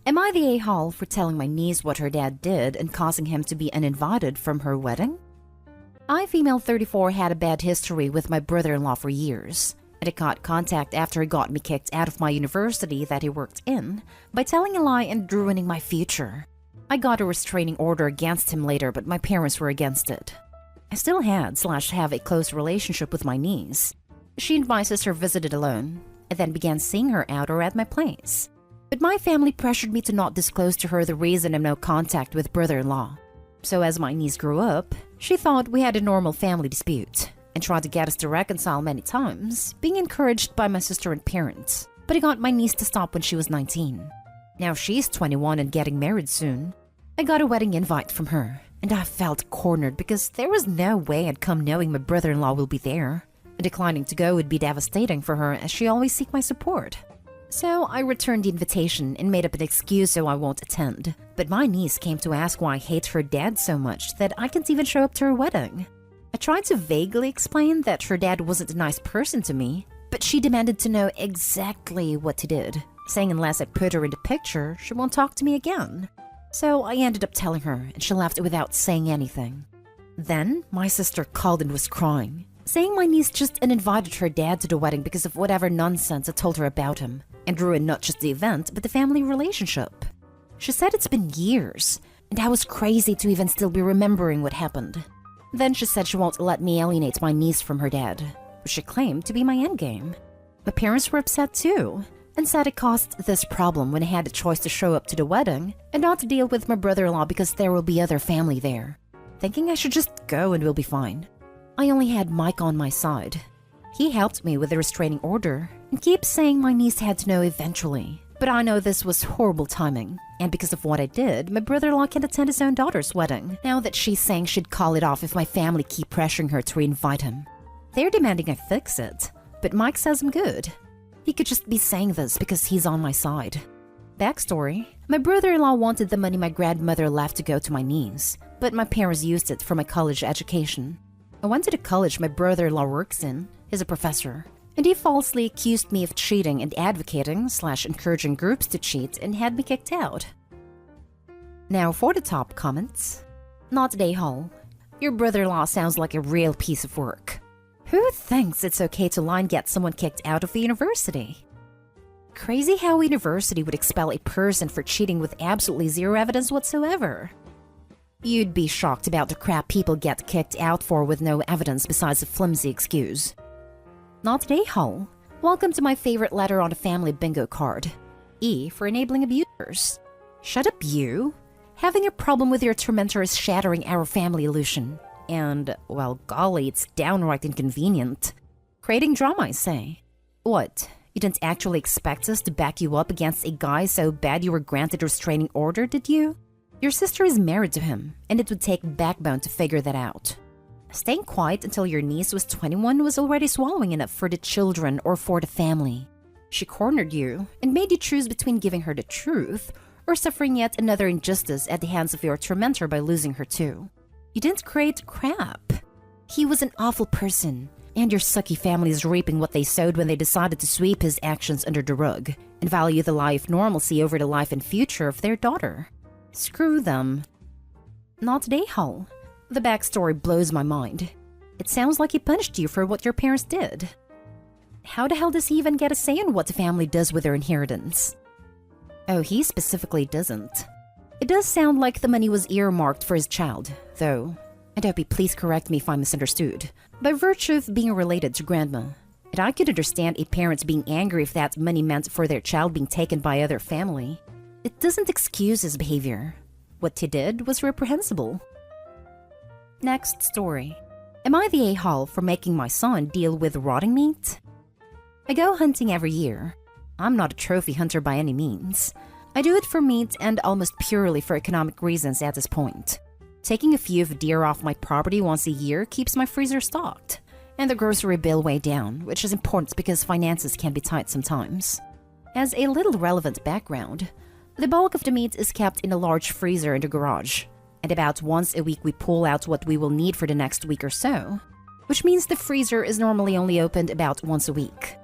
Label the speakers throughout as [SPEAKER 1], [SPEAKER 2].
[SPEAKER 1] Am I the a-hole for telling my niece what her dad did and causing him to be uninvited from her wedding? I, female 34, had a bad history with my brother-in-law for years, and I got contact after he got me kicked out of my university that he worked in by telling a lie and ruining my future. I got a restraining order against him later, but my parents were against it. I still had/have a close relationship with my niece. She and my sister visited alone, and then began seeing her out or at my place. But my family pressured me to not disclose to her the reason of no contact with brother-in-law. So as my niece grew up, she thought we had a normal family dispute and tried to get us to reconcile many times, being encouraged by my sister and parents. But I got my niece to stop when she was 19. Now she's 21 and getting married soon. I got a wedding invite from her, and I felt cornered because there was no way I'd come knowing my brother-in-law will be there. Declining to go would be devastating for her as she always seeks my support. So I returned the invitation and made up an excuse so I won't attend. But my niece came to ask why I hate her dad so much that I can't even show up to her wedding. I tried to vaguely explain that her dad wasn't a nice person to me, but she demanded to know exactly what he did, saying unless I put her in the picture, she won't talk to me again. So I ended up telling her, and she left without saying anything. Then my sister called and was crying, saying my niece just uninvited her dad to the wedding because of whatever nonsense I told her about him, and ruined not just the event, but the family relationship. She said it's been years, and I was crazy to even still be remembering what happened. Then she said she won't let me alienate my niece from her dad, which she claimed to be my endgame. My parents were upset too, and said it caused this problem when I had the choice to show up to the wedding and not to deal with my brother-in-law because there will be other family there. Thinking I should just go and we'll be fine. I only had Mike on my side. He helped me with the restraining order and keeps saying my niece had to know eventually. But I know this was horrible timing, and because of what I did, my brother-in-law can't attend his own daughter's wedding, now that she's saying she'd call it off if my family keep pressuring her to reinvite him. They're demanding I fix it, but Mike says I'm good. He could just be saying this because he's on my side. Backstory: my brother-in-law wanted the money my grandmother left to go to my niece, but my parents used it for my college education. I went to the college my brother-in-law works in. He's a professor, and he falsely accused me of cheating and advocating/encouraging groups to cheat and had me kicked out. Now for the top comments. Not a-hole. Your brother-in-law sounds like a real piece of work. Who thinks it's okay to lie and get someone kicked out of the university? Crazy how a university would expel a person for cheating with absolutely zero evidence whatsoever. You'd be shocked about the crap people get kicked out for with no evidence besides a flimsy excuse. Not a-hole. Welcome to my favorite letter on a family bingo card. E for enabling abusers. Shut up, you. Having a problem with your tormentor is shattering our family illusion. And, well, golly, it's downright inconvenient. Creating drama, I say. What? You didn't actually expect us to back you up against a guy so bad you were granted a restraining order, did you? Your sister is married to him, and it would take backbone to figure that out. Staying quiet until your niece was 21 was already swallowing enough for the children or for the family. She cornered you and made you choose between giving her the truth or suffering yet another injustice at the hands of your tormentor by losing her too. You didn't create crap. He was an awful person, and your sucky family is reaping what they sowed when they decided to sweep his actions under the rug and value the life normalcy over the life and future of their daughter. Screw them. Not a-hole. The backstory blows my mind. It sounds like he punished you for what your parents did. How the hell does he even get a say in what the family does with their inheritance? Oh, he specifically doesn't. It does sound like the money was earmarked for his child, though. And hope you please correct me if I misunderstood. By virtue of being related to grandma. And I could understand a parent being angry if that money meant for their child being taken by other family. It doesn't excuse his behavior. What he did was reprehensible. Next story. Am I the a-hole for making my son deal with rotting meat? I go hunting every year. I'm not a trophy hunter by any means. I do it for meat and almost purely for economic reasons at this point. Taking a few of deer off my property once a year keeps my freezer stocked, and the grocery bill way down, which is important because finances can be tight sometimes. As a little relevant background, the bulk of the meat is kept in a large freezer in the garage, and about once a week we pull out what we will need for the next week or so, which means the freezer is normally only opened about once a week.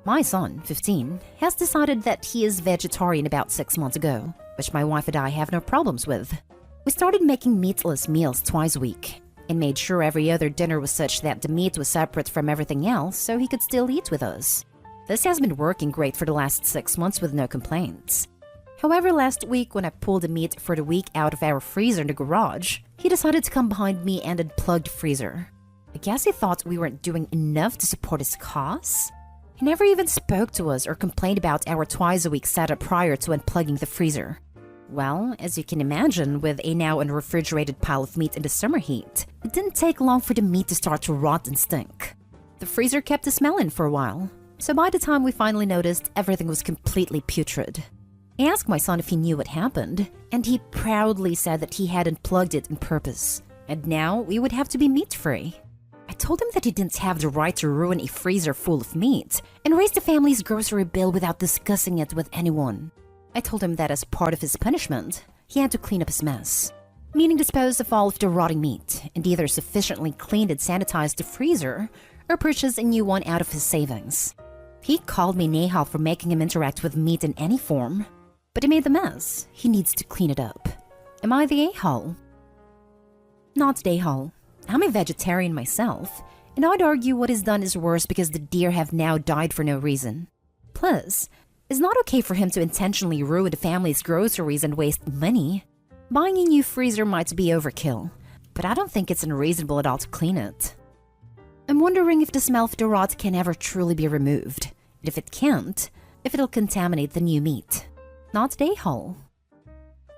[SPEAKER 1] My son, 15, has decided that he is vegetarian about 6 months ago, which my wife and I have no problems with. We started making meatless meals twice a week and made sure every other dinner was such that the meat was separate from everything else so he could still eat with us. This has been working great for the last 6 months with no complaints. However, last week when I pulled the meat for the week out of our freezer in the garage, he decided to come behind me and unplug the freezer. I guess he thought we weren't doing enough to support his cause? He never even spoke to us or complained about our twice-a-week setup prior to unplugging the freezer. Well, as you can imagine, with a now unrefrigerated pile of meat in the summer heat, it didn't take long for the meat to start to rot and stink. The freezer kept the smell in for a while, so by the time we finally noticed, everything was completely putrid. I asked my son if he knew what happened, and he proudly said that he had unplugged it on purpose, and now we would have to be meat-free. I told him that he didn't have the right to ruin a freezer full of meat and raise the family's grocery bill without discussing it with anyone. I told him that as part of his punishment, he had to clean up his mess, meaning dispose of all of the rotting meat and either sufficiently cleaned and sanitized the freezer or purchase a new one out of his savings. He called me Nahal for making him interact with meat in any form, but he made the mess. He needs to clean it up. Am I the a-hole? Not the a-hole. I'm a vegetarian myself, and I'd argue what he's done is worse because the deer have now died for no reason. Plus, it's not okay for him to intentionally ruin the family's groceries and waste money. Buying a new freezer might be overkill, but I don't think it's unreasonable at all to clean it. I'm wondering if the smell of the rot can ever truly be removed, and if it can't, if it'll contaminate the new meat. Not the a-hole.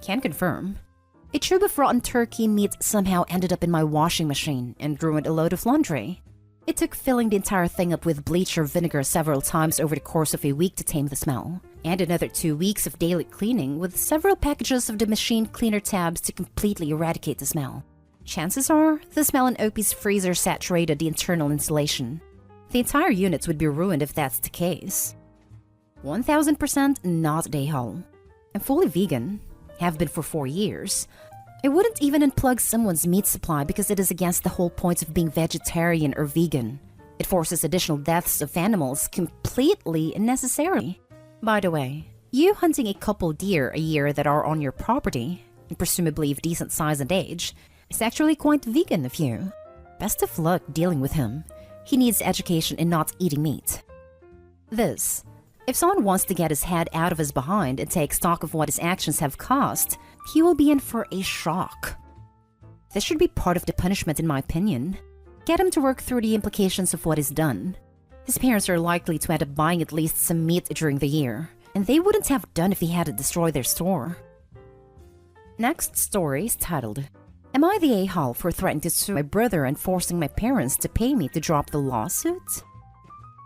[SPEAKER 1] Can confirm. A tube of rotten turkey meat somehow ended up in my washing machine and ruined a load of laundry. It took filling the entire thing up with bleach or vinegar several times over the course of a week to tame the smell, and another 2 weeks of daily cleaning with several packages of the machine cleaner tabs to completely eradicate the smell. Chances are, the smell in Opie's freezer saturated the internal insulation. The entire unit would be ruined if that's the case. 1000% not the a-hole. I'm fully vegan. Have been for 4 years. I wouldn't even unplug someone's meat supply because it is against the whole point of being vegetarian or vegan. It forces additional deaths of animals completely unnecessarily. By the way, you hunting a couple deer a year that are on your property, and presumably of decent size and age, is actually quite vegan of you. Best of luck dealing with him. He needs education in not eating meat. This. If someone wants to get his head out of his behind and take stock of what his actions have cost, he will be in for a shock. This should be part of the punishment in my opinion. Get him to work through the implications of what he's done. His parents are likely to end up buying at least some meat during the year, and they wouldn't have done if he hadn't destroyed their store. Next story is titled, Am I the a-hole for threatening to sue my brother and forcing my parents to pay me to drop the lawsuit?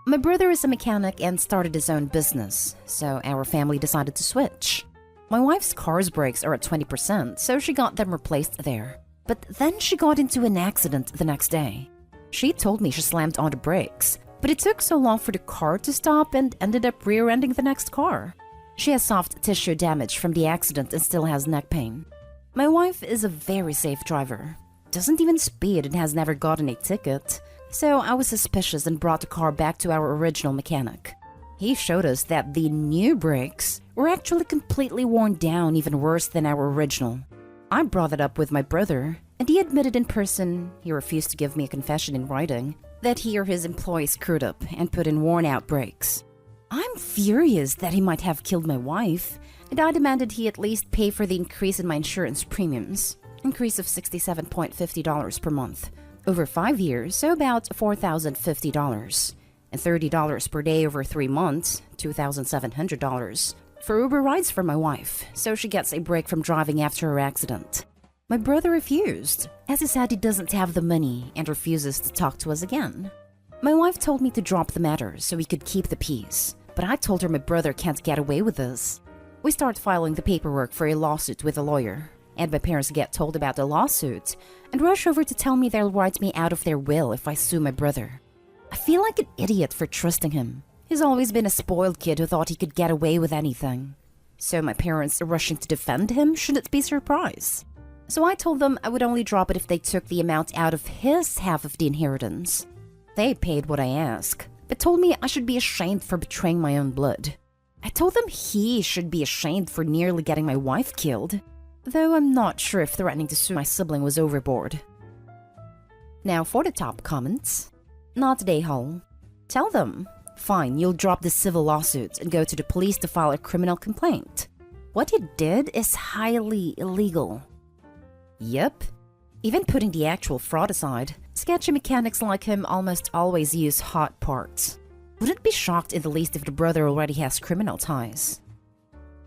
[SPEAKER 1] My brother is a mechanic and started his own business, so our family decided to switch. My wife's car's brakes are at 20%, so she got them replaced there. But then she got into an accident the next day. She told me she slammed on the brakes, but it took so long for the car to stop and ended up rear-ending the next car. She has soft tissue damage from the accident and still has neck pain. My wife is a very safe driver, doesn't even speed and has never gotten a ticket. So I was suspicious and brought the car back to our original mechanic. He showed us that the new brakes were actually completely worn down, even worse than our original. I brought it up with my brother, and he admitted in person, he refused to give me a confession in writing, that he or his employee screwed up and put in worn-out brakes. I'm furious that he might have killed my wife, and I demanded he at least pay for the increase in my insurance premiums, increase of $67.50 per month. Over 5 years, so about $4,050, and $30 per day over 3 months, $2,700, for Uber rides for my wife, so she gets a break from driving after her accident. My brother refused, as he said he doesn't have the money and refuses to talk to us again. My wife told me to drop the matter so we could keep the peace, but I told her my brother can't get away with this. We start filing the paperwork for a lawsuit with a lawyer, and my parents get told about the lawsuit and rush over to tell me they'll write me out of their will if I sue my brother. I feel like an idiot for trusting him. He's always been a spoiled kid who thought he could get away with anything. So my parents rushing to defend him shouldn't be surprised. So I told them I would only drop it if they took the amount out of his half of the inheritance. They paid what I asked, but told me I should be ashamed for betraying my own blood. I told him he should be ashamed for nearly getting my wife killed, though I'm not sure if threatening to sue my sibling was overboard. Now for the top comments. Not today, Hall. Tell them. Fine, you'll drop the civil lawsuit and go to the police to file a criminal complaint. What you did is highly illegal. Yep. Even putting the actual fraud aside, sketchy mechanics like him almost always use hot parts. Wouldn't be shocked in the least if the brother already has criminal ties.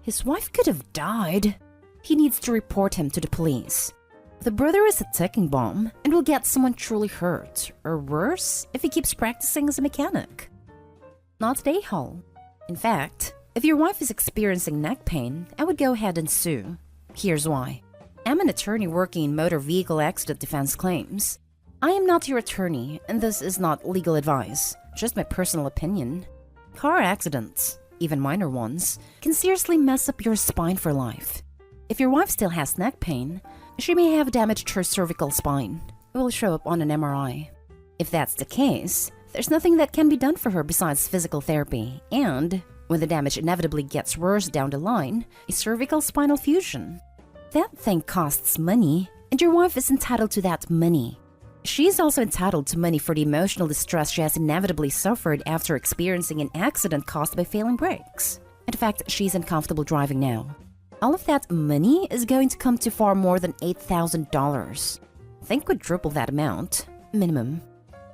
[SPEAKER 1] His wife could have died. He needs to report him to the police. The brother is a ticking bomb and will get someone truly hurt, or worse, if he keeps practicing as a mechanic. Not today, Hall. In fact, if your wife is experiencing neck pain, I would go ahead and sue. Here's why. I'm an attorney working in motor vehicle accident defense claims. I am not your attorney, and this is not legal advice, just my personal opinion. Car accidents, even minor ones, can seriously mess up your spine for life. If your wife still has neck pain, she may have damaged her cervical spine. It will show up on an MRI. If that's the case, there's nothing that can be done for her besides physical therapy, and, when the damage inevitably gets worse down the line, a cervical spinal fusion. That thing costs money, and your wife is entitled to that money. She's also entitled to money for the emotional distress she has inevitably suffered after experiencing an accident caused by failing brakes. In fact, she's uncomfortable driving now. All of that money is going to come to far more than $8,000. Think quadruple that amount, minimum.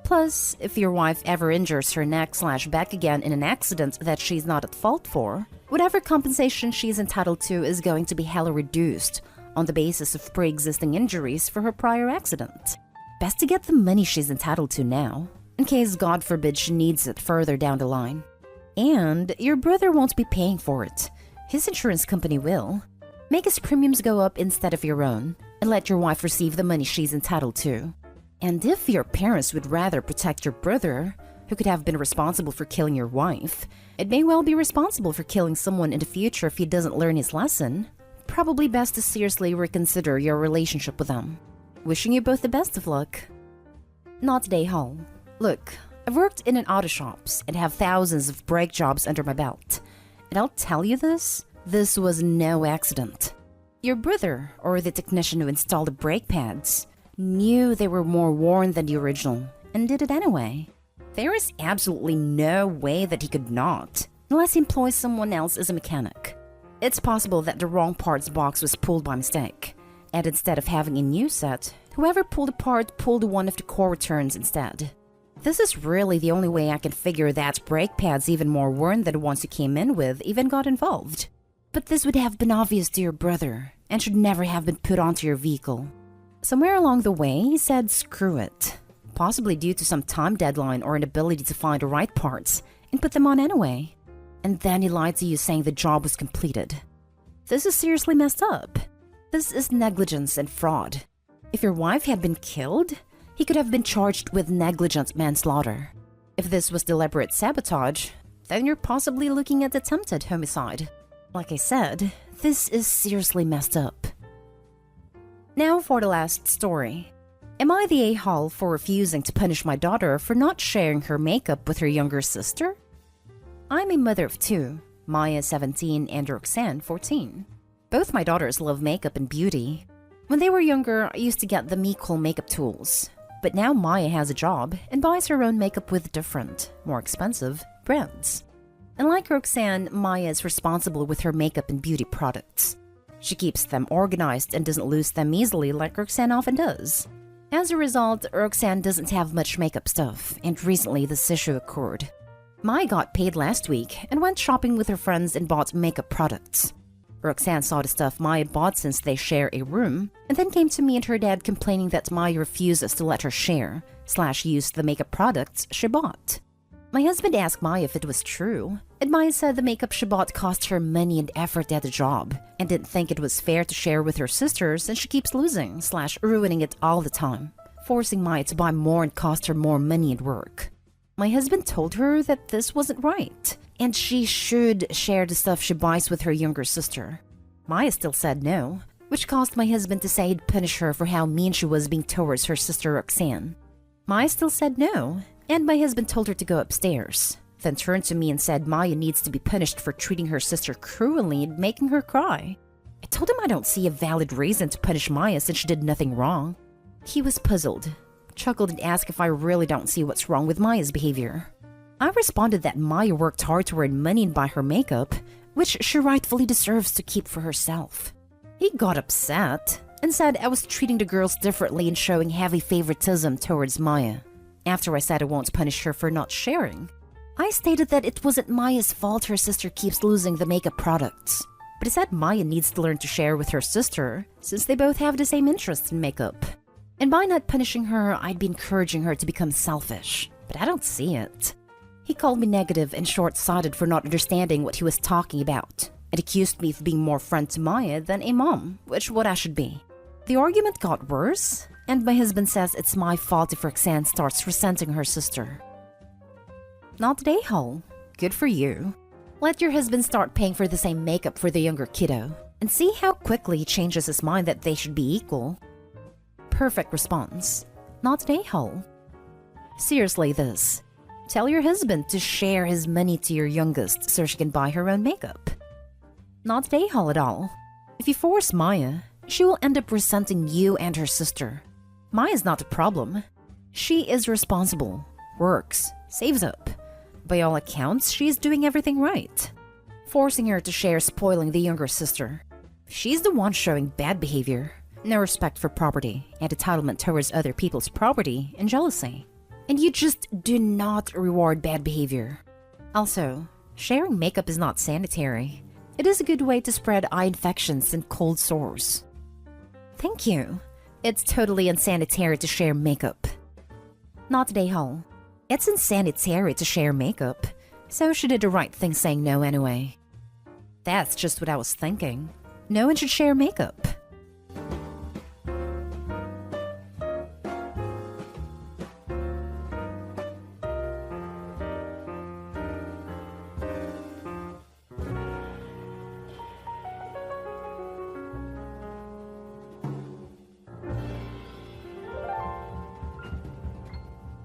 [SPEAKER 1] Plus, if your wife ever injures her neck/back again in an accident that she's not at fault for, whatever compensation she's entitled to is going to be hella reduced on the basis of pre-existing injuries for her prior accident. Best to get the money she's entitled to now, in case God forbid she needs it further down the line. And your brother won't be paying for it. His insurance company will. Make his premiums go up instead of your own, and let your wife receive the money she's entitled to. And if your parents would rather protect your brother, who could have been responsible for killing your wife, it may well be responsible for killing someone in the future if he doesn't learn his lesson, probably best to seriously reconsider your relationship with them. Wishing you both the best of luck. Not today, Hall. Look, I've worked in an auto shops and have thousands of brake jobs under my belt. And I'll tell you this was no accident. Your brother, or the technician who installed the brake pads, knew they were more worn than the original and did it anyway. There is absolutely no way that he could not, unless he employs someone else as a mechanic. It's possible that the wrong parts box was pulled by mistake, and instead of having a new set, whoever pulled apart pulled one of the core returns instead. This is really the only way I can figure that brake pads even more worn than the ones you came in with even got involved. But this would have been obvious to your brother, and should never have been put onto your vehicle. Somewhere along the way, he said screw it, possibly due to some time deadline or inability to find the right parts, and put them on anyway. And then he lied to you saying the job was completed. This is seriously messed up. This is negligence and fraud. If your wife had been killed, he could have been charged with negligent manslaughter. If this was deliberate sabotage, then you're possibly looking at attempted homicide. Like I said, this is seriously messed up. Now for the last story. Am I the a-hole for refusing to punish my daughter for not sharing her makeup with her younger sister? I'm a mother of two, Maya 17 and Roxanne 14. Both my daughters love makeup and beauty. When they were younger, I used to get them equal makeup tools. But now Maya has a job and buys her own makeup with different, more expensive, brands. And like Roxanne, Maya is responsible with her makeup and beauty products. She keeps them organized and doesn't lose them easily like Roxanne often does. As a result, Roxanne doesn't have much makeup stuff, and recently this issue occurred. Maya got paid last week and went shopping with her friends and bought makeup products. Roxanne saw the stuff Maya bought since they share a room, and then came to me and her dad complaining that Maya refuses to let her share/use the makeup products she bought. My husband asked Maya if it was true, and Maya said the makeup she bought cost her money and effort at the job, and didn't think it was fair to share with her sisters, and she keeps losing/ruining it all the time, forcing Maya to buy more and cost her more money and work. My husband told her that this wasn't right, and she should share the stuff she buys with her younger sister. Maya still said no, which caused my husband to say he'd punish her for how mean she was being towards her sister Roxanne. Maya still said no, and my husband told her to go upstairs. then turned to me and said Maya needs to be punished for treating her sister cruelly and making her cry. I told him I don't see a valid reason to punish Maya since she did nothing wrong. He was puzzled, chuckled and asked if I really don't see what's wrong with Maya's behavior. I responded that Maya worked hard to earn money and buy her makeup, which she rightfully deserves to keep for herself. He got upset and said I was treating the girls differently and showing heavy favoritism towards Maya. After I said I won't punish her for not sharing, I stated that it wasn't Maya's fault her sister keeps losing the makeup products. But he said Maya needs to learn to share with her sister since they both have the same interest in makeup. And by not punishing her, I'd be encouraging her to become selfish. But I don't see it. He called me negative and short-sighted for not understanding what he was talking about, and accused me of being more friend to Maya than a mom, which what I should be. The argument got worse, and my husband says it's my fault if Roxanne starts resenting her sister. Not today, Hole. Good for you. Let your husband start paying for the same makeup for the younger kiddo, and see how quickly he changes his mind that they should be equal. Perfect response. Not today, Hole. Seriously this. Tell your husband to share his money to your youngest so she can buy her own makeup. Not today, Hole at all. If you force Maya, she will end up resenting you and her sister. Maya's not a problem. She is responsible, works, saves up. By all accounts, she is doing everything right. Forcing her to share spoiling the younger sister. She's the one showing bad behavior, no respect for property, and entitlement towards other people's property, and jealousy. And you just do not reward bad behavior. Also, sharing makeup is not sanitary. It is a good way to spread eye infections and cold sores. Thank you. It's totally unsanitary to share makeup. Not today, Hole. It's unsanitary to share makeup, so she did the right thing saying no anyway. That's just what I was thinking. No one should share makeup.